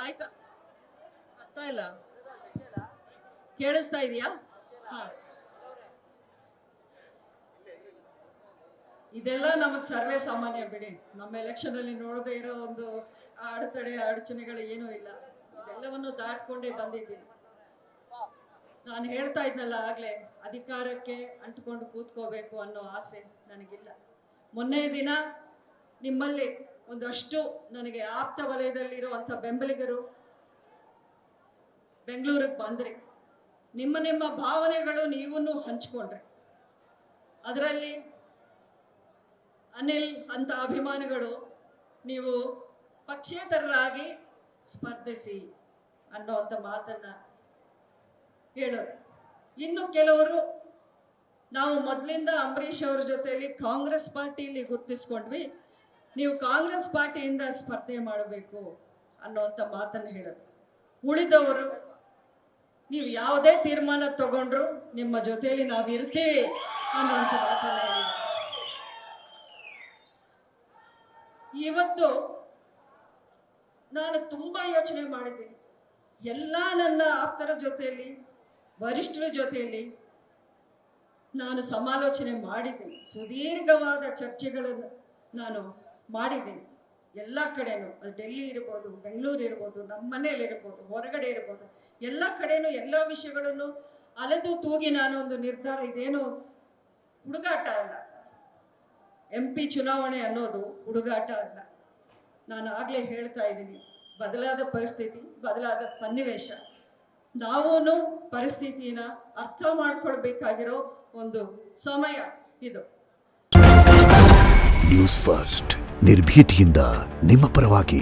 ಆಯ್ತಾ? ಅರ್ಥ ಇಲ್ಲ, ಕೇಳಿಸ್ತಾ ಇದೆಯಾ? ಹಾ, ಇದೆಲ್ಲ ನಮಗ್ ಸರ್ವೇ ಸಾಮಾನ್ಯ ಬಿಡಿ. ನಮ್ಮ ಎಲೆಕ್ಷನ್ ಅಲ್ಲಿ ನೋಡದೇ ಇರೋ ಒಂದು ಅಡೆತಡೆ ಅಡಚಣೆಗಳು ಏನೂ ಇಲ್ಲ. ಇದೆಲ್ಲವನ್ನು ದಾಟ್ಕೊಂಡೇ ಬಂದಿದ್ದೀನಿ. ನಾನು ಹೇಳ್ತಾ ಇದ್ನಲ್ಲ ಆಗ್ಲೇ, ಅಧಿಕಾರಕ್ಕೆ ಅಂಟ್ಕೊಂಡು ಕೂತ್ಕೋಬೇಕು ಅನ್ನೋ ಆಸೆ ನನಗಿಲ್ಲ. ಮೊನ್ನೆ ದಿನ ನಿಮ್ಮಲ್ಲಿ ಒಂದಷ್ಟು ನನಗೆ ಆಪ್ತ ವಲಯದಲ್ಲಿರುವಂಥ ಬೆಂಬಲಿಗರು ಬೆಂಗಳೂರಿಗೆ ಬಂದ್ರಿ. ನಿಮ್ಮ ಭಾವನೆಗಳು ನೀವೂ ಹಂಚ್ಕೊಂಡ್ರಿ. ಅದರಲ್ಲಿ ಅನಿಲ್ ಅಂತ ಅಭಿಮಾನಿಗಳು ನೀವು ಪಕ್ಷೇತರರಾಗಿ ಸ್ಪರ್ಧಿಸಿ ಅನ್ನೋಂಥ ಮಾತನ್ನ ಹೇಳೋರು. ಇನ್ನು ಕೆಲವರು ನಾವು ಮೊದಲಿಂದ ಅಂಬರೀಷ್ ಅವ್ರ ಜೊತೆಯಲ್ಲಿ ಕಾಂಗ್ರೆಸ್ ಪಾರ್ಟಿಯಲ್ಲಿ ಗುರ್ತಿಸ್ಕೊಂಡ್ವಿ, ನೀವು ಕಾಂಗ್ರೆಸ್ ಪಾರ್ಟಿಯಿಂದ ಸ್ಪರ್ಧೆ ಮಾಡಬೇಕು ಅನ್ನೋಂಥ ಮಾತನ್ನು ಹೇಳೋದು. ಉಳಿದವರು ನೀವು ಯಾವುದೇ ತೀರ್ಮಾನ ತಗೊಂಡ್ರು ನಿಮ್ಮ ಜೊತೆಯಲ್ಲಿ ನಾವು ಇರ್ತೀವಿ ಅನ್ನೋಂಥ ಮಾತನ್ನು ಹೇಳಿದ್ರು. ಇವತ್ತು ನಾನು ತುಂಬಾ ಯೋಚನೆ ಮಾಡಿದ್ದೀನಿ. ಎಲ್ಲ ನನ್ನ ಆಪ್ತರ ಜೊತೆಯಲ್ಲಿ, ವರಿಷ್ಠರ ಜೊತೆಯಲ್ಲಿ ನಾನು ಸಮಾಲೋಚನೆ ಮಾಡಿದ್ದೀನಿ. ಸುದೀರ್ಘವಾದ ಚರ್ಚೆಗಳನ್ನು ನಾನು ಮಾಡಿದ್ದೀನಿ. ಎಲ್ಲ ಕಡೆನೂ, ಅದು ಡೆಲ್ಲಿ ಇರ್ಬೋದು, ಬೆಂಗಳೂರು ಇರ್ಬೋದು, ನಮ್ಮ ಮನೇಲಿ ಇರ್ಬೋದು, ಹೊರಗಡೆ ಇರ್ಬೋದು, ಎಲ್ಲ ಕಡೆನೂ ಎಲ್ಲ ವಿಷಯಗಳನ್ನು ಅಲೆದು ತೂಗಿ ನಾನು ಒಂದು ನಿರ್ಧಾರ, ಇದೇನು ಹುಡುಗಾಟ ಅಲ್ಲ, MP ಚುನಾವಣೆ ಅನ್ನೋದು ಹುಡುಗಾಟ ಅಲ್ಲ. ನಾನು ಆಗಲೇ ಹೇಳ್ತಾ ಇದ್ದೀನಿ, ಬದಲಾದ ಪರಿಸ್ಥಿತಿ, ಬದಲಾದ ಸನ್ನಿವೇಶ, ನಾವೂ ಪರಿಸ್ಥಿತಿನ ಅರ್ಥ ಮಾಡ್ಕೊಳ್ಬೇಕಾಗಿರೋ ಒಂದು ಸಮಯ ಇದು. ನ್ಯೂಸ್ ಫಸ್ಟ್, ನಿರ್ಭೀತಿಯಿಂದ ನಿಮ್ಮ ಪರವಾಗಿ.